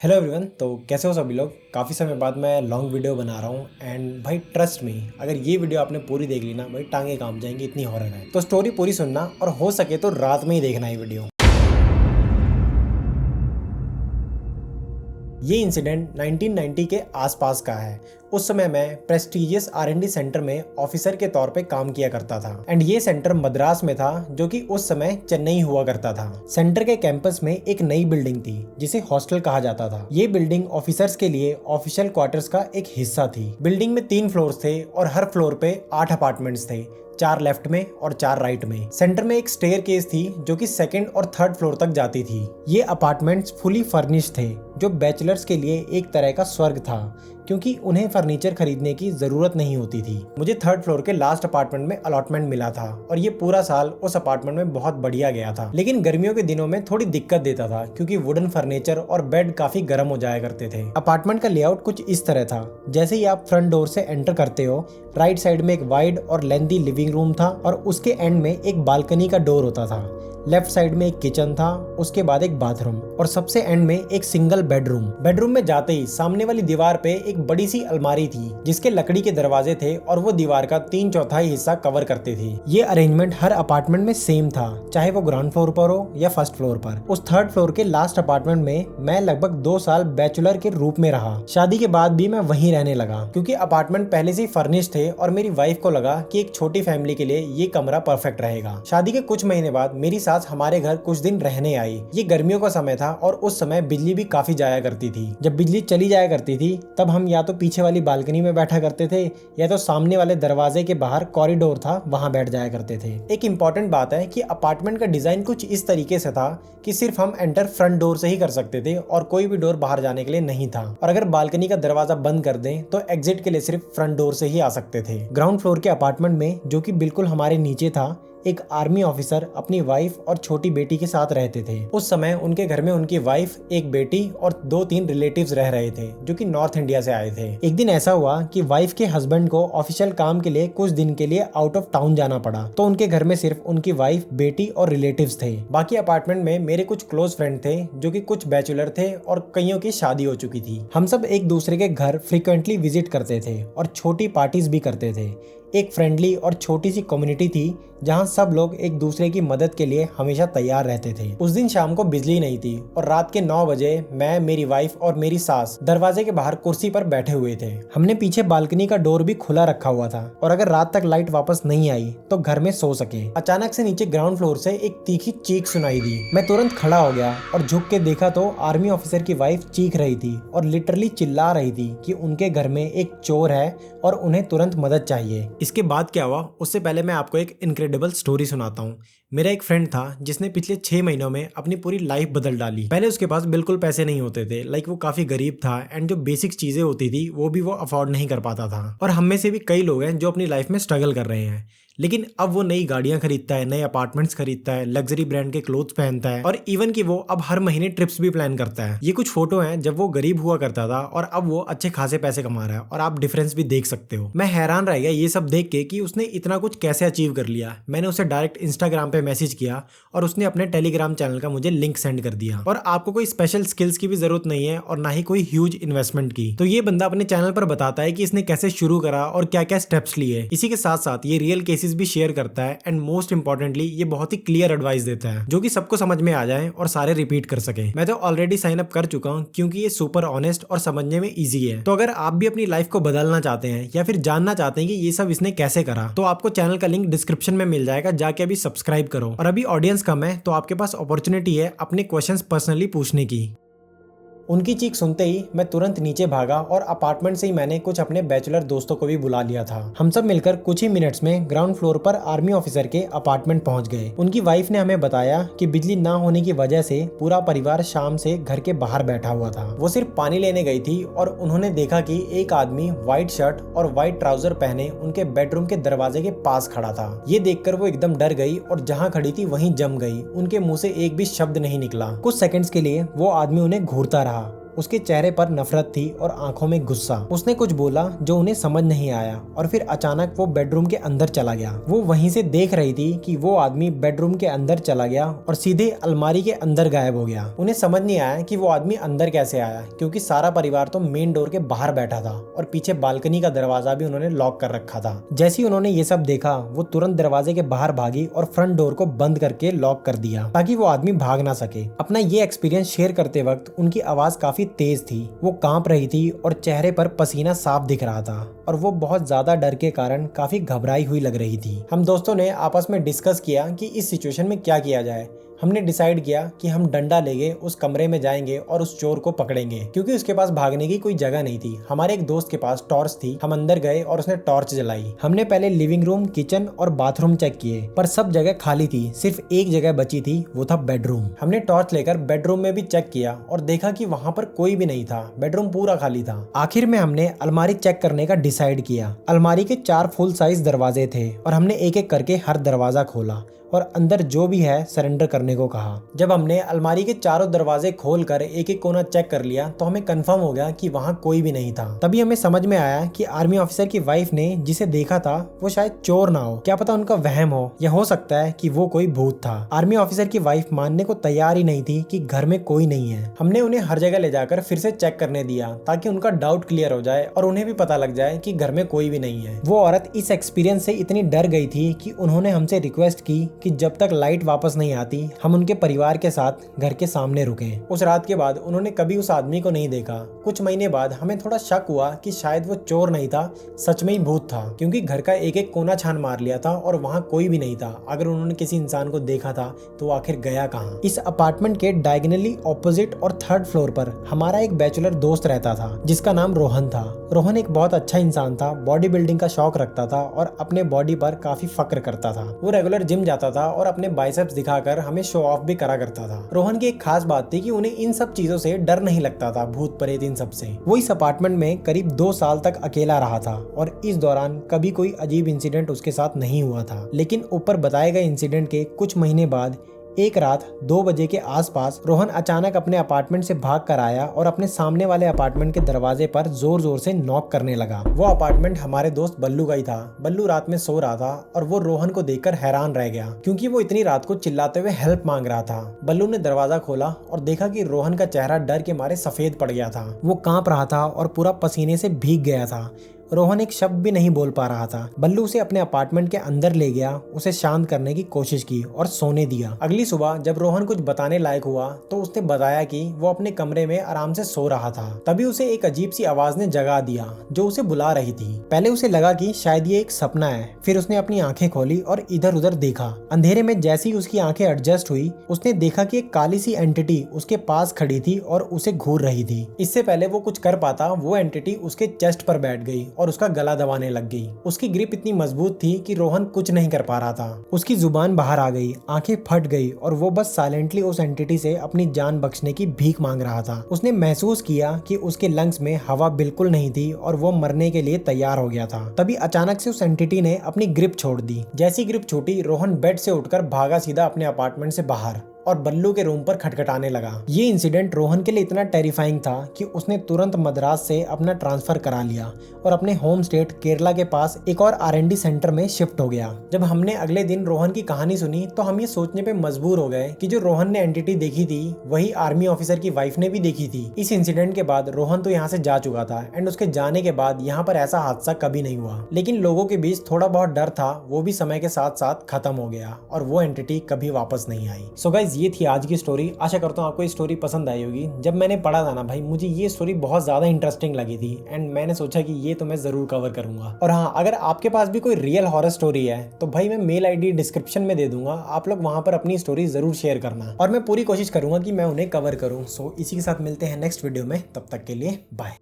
Hello everyone. तो कैसे हो सभी लोग। काफ़ी समय बाद मैं लॉन्ग वीडियो बना रहा हूँ एंड भाई ट्रस्ट मी, अगर ये वीडियो आपने पूरी देख ली ना भाई टांगे कांप जाएंगी, इतनी हॉरर है। तो स्टोरी पूरी सुनना और हो सके तो रात में ही देखना ये वीडियो। ये इंसिडेंट 1990 के आसपास का है। उस समय मैं प्रेस्टीजियस R&D सेंटर में ऑफिसर के तौर पे काम किया करता था एंड ये सेंटर मद्रास में था, जो कि उस समय चेन्नई हुआ करता था। सेंटर के कैंपस में एक नई बिल्डिंग थी जिसे हॉस्टल कहा जाता था। ये बिल्डिंग ऑफिसर्स के लिए ऑफिशियल क्वार्टर्स का एक हिस्सा थी। बिल्डिंग में 3 फ्लोर्स थे और हर फ्लोर पे 8 अपार्टमेंट्स थे, 4 लेफ्ट में और 4 राइट में। सेंटर में एक स्टेयर केस थी जो कि सेकंड और थर्ड फ्लोर तक जाती थी। ये अपार्टमेंट्स फुली फर्निश्ड थे, जो बैचलर्स के लिए एक तरह का स्वर्ग था, क्योंकि उन्हें फर्नीचर खरीदने की जरूरत नहीं होती थी। मुझे थर्ड फ्लोर के लास्ट अपार्टमेंट में अलॉटमेंट मिला था और ये पूरा साल उस अपार्टमेंट में बहुत बढ़िया गया था। लेकिन गर्मियों के दिनों में थोड़ी दिक्कत देता था, क्योंकि वुडन फर्नीचर और बेड काफी गर्म हो जाया करते थे। अपार्टमेंट का लेआउट कुछ इस तरह था। जैसे ही आप फ्रंट डोर से एंटर करते हो, राइट साइड में एक वाइड और लेंथी लिविंग रूम था और उसके एंड में एक बालकनी का डोर होता था। लेफ्ट साइड में एक किचन था, उसके बाद एक बाथरूम और सबसे एंड में एक सिंगल बेडरूम। बेडरूम में जाते ही सामने वाली दीवार पे एक बड़ी सी अलमारी थी, जिसके लकड़ी के दरवाजे थे और वो दीवार का 3/4 हिस्सा कवर करते थे। ये अरेंजमेंट हर अपार्टमेंट में सेम था, चाहे वो ग्राउंड फ्लोर पर हो या फर्स्ट फ्लोर पर। उस थर्ड फ्लोर के लास्ट अपार्टमेंट में मैं लगभग 2 साल बैचलर के रूप में रहा। शादी के बाद भी मैं वहीं रहने लगा, क्योंकि अपार्टमेंट पहले से ही फर्निश्ड थे और मेरी वाइफ को लगा कि एक छोटी फैमिली के लिए ये कमरा परफेक्ट रहेगा। शादी के कुछ महीने बाद मेरी सास हमारे घर कुछ दिन रहने आई। ये गर्मियों का समय था और उस समय बिजली भी काफी जाया करती थी। जब बिजली चली जाया करती थी तब हम या तो पीछे वाली बालकनी में बैठा करते थे या तो सामने वाले दरवाजे के बाहर कॉरिडोर था, वहां बैठ जाया करते थे। एक इंपॉर्टेंट बात है कि अपार्टमेंट का डिजाइन कुछ इस तरीके से था कि सिर्फ हम एंटर फ्रंट डोर से ही कर सकते थे और कोई भी डोर बाहर जाने के लिए नहीं था। और अगर बालकनी का दरवाजा बंद कर दें तो एग्जिट के लिए सिर्फ फ्रंट डोर से ही आ सकते थे। ग्राउंड फ्लोर के अपार्टमेंट में, जो कि बिल्कुल हमारे नीचे था, एक आर्मी ऑफिसर अपनी वाइफ और छोटी बेटी के साथ रहते थे। उस समय उनके घर में उनकी वाइफ, एक बेटी और 2-3 रिलेटिव्स रह रहे थे, जो कि नॉर्थ इंडिया से आए थे। एक दिन ऐसा हुआ कि वाइफ के हस्बैंड को ऑफिशियल काम के लिए कुछ दिन के लिए आउट ऑफ टाउन जाना पड़ा, तो उनके घर में सिर्फ उनकी वाइफ, बेटी और रिलेटिव्स थे। बाकी अपार्टमेंट में मेरे कुछ क्लोज फ्रेंड थे, जो कि कुछ बैचलर थे और कईयों की शादी हो चुकी थी। हम सब एक दूसरे के घर फ्रिक्वेंटली विजिट करते थे और छोटी पार्टीज भी करते थे। एक फ्रेंडली और छोटी सी कम्युनिटी थी जहां सब लोग एक दूसरे की मदद के लिए हमेशा तैयार रहते थे। उस दिन शाम को बिजली नहीं थी और रात के 9 बजे मैं, मेरी वाइफ और मेरी सास दरवाजे के बाहर कुर्सी पर बैठे हुए थे। हमने पीछे बालकनी का डोर भी खुला रखा हुआ था और अगर रात तक लाइट वापस नहीं आई तो घर में सो सके। अचानक से नीचे ग्राउंड फ्लोर से एक तीखी चीख सुनाई दी। मैं तुरंत खड़ा हो गया और झुक के देखा तो आर्मी ऑफिसर की वाइफ चीख रही थी और लिटरली चिल्ला रही थी कि उनके घर में एक चोर है और उन्हें तुरंत मदद चाहिए। इसके बाद क्या हुआ, उससे पहले मैं आपको एक इनक्रेडिबल स्टोरी सुनाता हूँ। मेरा एक फ्रेंड था जिसने पिछले 6 महीनों में अपनी पूरी लाइफ बदल डाली। पहले उसके पास बिल्कुल पैसे नहीं होते थे, लाइक वो काफी गरीब था एंड जो बेसिक चीजें होती थी वो भी वो अफोर्ड नहीं कर पाता था। और हम में से भी कई लोग हैं जो अपनी लाइफ में स्ट्रगल कर रहे हैं, लेकिन अब वो नई गाड़ियां खरीदता है, नए अपार्टमेंट्स खरीदता है, लग्जरी ब्रांड के क्लोथ्स पहनता है और इवन कि वो अब हर महीने ट्रिप्स भी प्लान करता है। ये कुछ फोटो हैं जब वो गरीब हुआ करता था और अब वो अच्छे खासे पैसे कमा रहा है और आप डिफरेंस भी देख सकते हो। मैं हैरान रह गया ये सब देख के कि उसने इतना कुछ कैसे अचीव कर लिया। मैंने उसे डायरेक्ट इंस्टाग्राम पे मैसेज किया और उसने अपने टेलीग्राम चैनल का मुझे लिंक सेंड कर दिया। और आपको कोई स्पेशल स्किल्स की भी जरूरत नहीं है और ना ही कोई ह्यूज इन्वेस्टमेंट की। तो ये बंदा अपने चैनल पर बताता है कि इसने कैसे शुरू करा और क्या क्या स्टेप्स लिए। इसी के साथ साथ ये रियल केसेस भी शेयर करता है एंड मोस्ट इंपॉर्टेंटली ये बहुत ही क्लियर एडवाइस देता है, जो कि सबको समझ में आ जाए और सारे रिपीट कर सके। मैं तो ऑलरेडी साइन अप कर चुका हूँ, क्योंकि ये सुपर ऑनेस्ट और समझने में इजी है। तो अगर आप भी अपनी लाइफ को बदलना चाहते हैं या फिर जानना चाहते हैं कि ये सब इसने कैसे करा, तो आपको चैनल का लिंक डिस्क्रिप्शन में मिल जाएगा, जाके अभी सब्सक्राइब करो। और अभी ऑडियंस कम है तो आपके पास अपॉर्चुनिटी है अपने क्वेश्चंस पर्सनली पूछने की। उनकी चीख सुनते ही मैं तुरंत नीचे भागा और अपार्टमेंट से ही मैंने कुछ अपने बैचलर दोस्तों को भी बुला लिया था। हम सब मिलकर कुछ ही मिनट्स में ग्राउंड फ्लोर पर आर्मी ऑफिसर के अपार्टमेंट पहुंच गए। उनकी वाइफ ने हमें बताया कि बिजली ना होने की वजह से पूरा परिवार शाम से घर के बाहर बैठा हुआ था। वो सिर्फ पानी लेने गई थी और उन्होंने देखा कि एक आदमी व्हाइट शर्ट और व्हाइट ट्राउजर पहने उनके बेडरूम के दरवाजे के पास खड़ा था। ये देखकर वो एकदम डर गई और जहाँ खड़ी थी वहीं जम गई। उनके मुंह से एक भी शब्द नहीं निकला। कुछ सेकंड्स के लिए वो आदमी उन्हें घूरता रहा। उसके चेहरे पर नफरत थी और आंखों में गुस्सा। उसने कुछ बोला जो उन्हें समझ नहीं आया और फिर अचानक वो बेडरूम के अंदर चला गया। वो वहीं से देख रही थी कि वो आदमी बेडरूम के अंदर चला गया और सीधे अलमारी के अंदर गायब हो गया। उन्हें समझ नहीं आया कि वो आदमी अंदर कैसे आया, क्योंकि सारा परिवार तो मेन डोर के बाहर बैठा था और पीछे बालकनी का दरवाजा भी उन्होंने लॉक कर रखा था। जैसे ही उन्होंने ये सब देखा, वो तुरंत दरवाजे के बाहर भागी और फ्रंट डोर को बंद करके लॉक कर दिया ताकि वो आदमी भाग ना सके। अपना ये एक्सपीरियंस शेयर करते वक्त उनकी आवाज काफी तेज थी, वो कांप रही थी और चेहरे पर पसीना साफ दिख रहा था और वो बहुत ज्यादा डर के कारण काफी घबराई हुई लग रही थी। हम दोस्तों ने आपस में डिस्कस किया कि इस सिचुएशन में क्या किया जाए। हमने डिसाइड किया कि हम डंडा लेके उस कमरे में जाएंगे और उस चोर को पकड़ेंगे, क्योंकि उसके पास भागने की कोई जगह नहीं थी। हमारे एक दोस्त के पास टॉर्च थी। हम अंदर गए और उसने टॉर्च जलाई। हमने पहले लिविंग रूम, किचन और बाथरूम चेक किए, पर सब जगह खाली थी। सिर्फ एक जगह बची थी, वो था बेडरूम। हमने टॉर्च लेकर बेडरूम में भी चेक किया और देखा कि वहाँ पर कोई भी नहीं था, बेडरूम पूरा खाली था। आखिर में हमने अलमारी चेक करने का डिसाइड किया। अलमारी के 4 फुल साइज दरवाजे थे और हमने एक एक करके हर दरवाजा खोला और अंदर जो भी है सरेंडर करने को कहा। जब हमने अलमारी के चारों दरवाजे खोलकर एक एक कोना चेक कर लिया तो हमें कंफर्म हो गया कि वहाँ कोई भी नहीं था। तभी हमें समझ में आया कि आर्मी ऑफिसर की वाइफ ने जिसे देखा था वो शायद चोर ना हो, क्या पता उनका वहम हो, या हो सकता है कि वो कोई भूत था। आर्मी ऑफिसर की वाइफ मानने को तैयार ही नहीं थी कि घर में कोई नहीं है। हमने उन्हें हर जगह ले जाकर फिर से चेक करने दिया ताकि उनका डाउट क्लियर हो जाए और उन्हें भी पता लग जाए कि घर में कोई भी नहीं है। वो औरत इस एक्सपीरियंस से इतनी डर गई थी कि उन्होंने हमसे रिक्वेस्ट की कि जब तक लाइट वापस नहीं आती हम उनके परिवार के साथ घर के सामने रुके। उस रात के बाद उन्होंने कभी उस आदमी को नहीं देखा। कुछ महीने बाद हमें थोड़ा शक हुआ कि शायद वो चोर नहीं था, सच में ही भूत था, क्योंकि घर का एक एक कोना छान मार लिया था और वहाँ कोई भी नहीं था। अगर उन्होंने किसी इंसान को देखा था तो वो आखिर गया कहाँ। इस अपार्टमेंट के डायगोनली ऑपोजिट और 3rd फ्लोर पर हमारा एक बैचलर दोस्त रहता था जिसका नाम रोहन था। रोहन एक बहुत अच्छा इंसान था, बॉडी बिल्डिंग का शौक रखता था और अपने बॉडी पर काफी फक्र करता था। वो रेगुलर जिम जाता था और अपने बाइसेप्स दिखाकर हमें शो ऑफ भी करा करता था। रोहन की एक खास बात थी कि उन्हें इन सब चीजों से डर नहीं लगता था, भूत प्रेत इन सब से। वो इस अपार्टमेंट में करीब 2 साल तक अकेला रहा था और इस दौरान कभी कोई अजीब इंसिडेंट उसके साथ नहीं हुआ था। लेकिन ऊपर बताए गए इंसिडेंट के कुछ महीने बाद एक रात 2 बजे के आसपास रोहन अचानक अपने अपार्टमेंट से भाग कर आया और अपने सामने वाले अपार्टमेंट के दरवाजे पर जोर जोर से नॉक करने लगा। वो अपार्टमेंट हमारे दोस्त बल्लू का ही था। बल्लू रात में सो रहा था और वो रोहन को देखकर हैरान रह गया, क्योंकि वो इतनी रात को चिल्लाते हुए हेल्प मांग रहा था। बल्लू ने दरवाजा खोला और देखा कि रोहन का चेहरा डर के मारे सफेद पड़ गया था। वो कांप रहा था और पूरा पसीने से भीग गया था। रोहन एक शब्द भी नहीं बोल पा रहा था। बल्लू उसे अपने अपार्टमेंट के अंदर ले गया, उसे शांत करने की कोशिश की और सोने दिया। अगली सुबह जब रोहन कुछ बताने लायक हुआ तो उसने बताया कि वो अपने कमरे में आराम से सो रहा था। तभी उसे एक अजीब सी आवाज ने जगा दिया जो उसे बुला रही थी। पहले उसे लगा कि शायद ये एक सपना है, फिर उसने अपनी आंखें खोली और इधर उधर देखा। अंधेरे में जैसे ही उसकी आंखें एडजस्ट हुई, उसने देखा कि एक काली सी एंटिटी उसके पास खड़ी थी और उसे घूर रही थी। इससे पहले वो कुछ कर पाता, वो एंटिटी उसके चेस्ट पर बैठ गई और उसका गला दबाने लग गई। उसकी ग्रिप इतनी मजबूत थी कि रोहन कुछ नहीं कर पा रहा था। उसकी जुबान बाहर आ गई, आंखें फट गई और वो बस साइलेंटली उस एंटिटी से अपनी जान बख्शने की भीख मांग रहा था। उसने महसूस किया कि उसके लंग्स में हवा बिल्कुल नहीं थी और वो मरने के लिए तैयार हो गया था। तभी अचानक से उस एंटिटी ने अपनी ग्रिप छोड़ दी। जैसी ग्रिप छूटी, रोहन बेड से उठकर भागा सीधा अपने अपार्टमेंट से बाहर और बल्लू के रूम पर खटखटाने लगा। ये इंसिडेंट रोहन के लिए इतना टेरिफाइंग था कि उसने तुरंत मद्रास से अपना ट्रांसफर करा लिया और अपने होम स्टेट केरला के पास एक और R&D सेंटर में शिफ्ट हो गया। जब हमने अगले दिन रोहन की कहानी सुनी तो हम ये सोचने पे मजबूर हो गए कि जो रोहन ने एंटिटी देखी थी वही आर्मी ऑफिसर की वाइफ ने भी देखी थी। इस इंसिडेंट के बाद रोहन तो यहाँ से जा चुका था एंड उसके जाने के बाद यहाँ पर ऐसा हादसा कभी नहीं हुआ। लेकिन लोगों के बीच थोड़ा बहुत डर था, वो भी समय के साथ साथ खत्म हो गया और वो एंटिटी कभी वापस नहीं आई। सो गाइस, ये थी आज की स्टोरी। आशा करता हूँ आपको ये स्टोरी पसंद आई होगी। जब मैंने पढ़ा था ना भाई, मुझे ये स्टोरी बहुत ज्यादा इंटरेस्टिंग लगी थी एंड मैंने सोचा कि ये तो मैं जरूर कवर करूंगा। और हाँ, अगर आपके पास भी कोई रियल हॉरर स्टोरी है तो भाई मैं मेल ID डिस्क्रिप्शन में दे दूंगा, आप लोग वहां पर अपनी स्टोरी जरूर शेयर करना और मैं पूरी कोशिश करूंगा कि मैं उन्हें कवर करूँ। सो इसी के साथ मिलते हैं नेक्स्ट वीडियो में, तब तक के लिए बाय।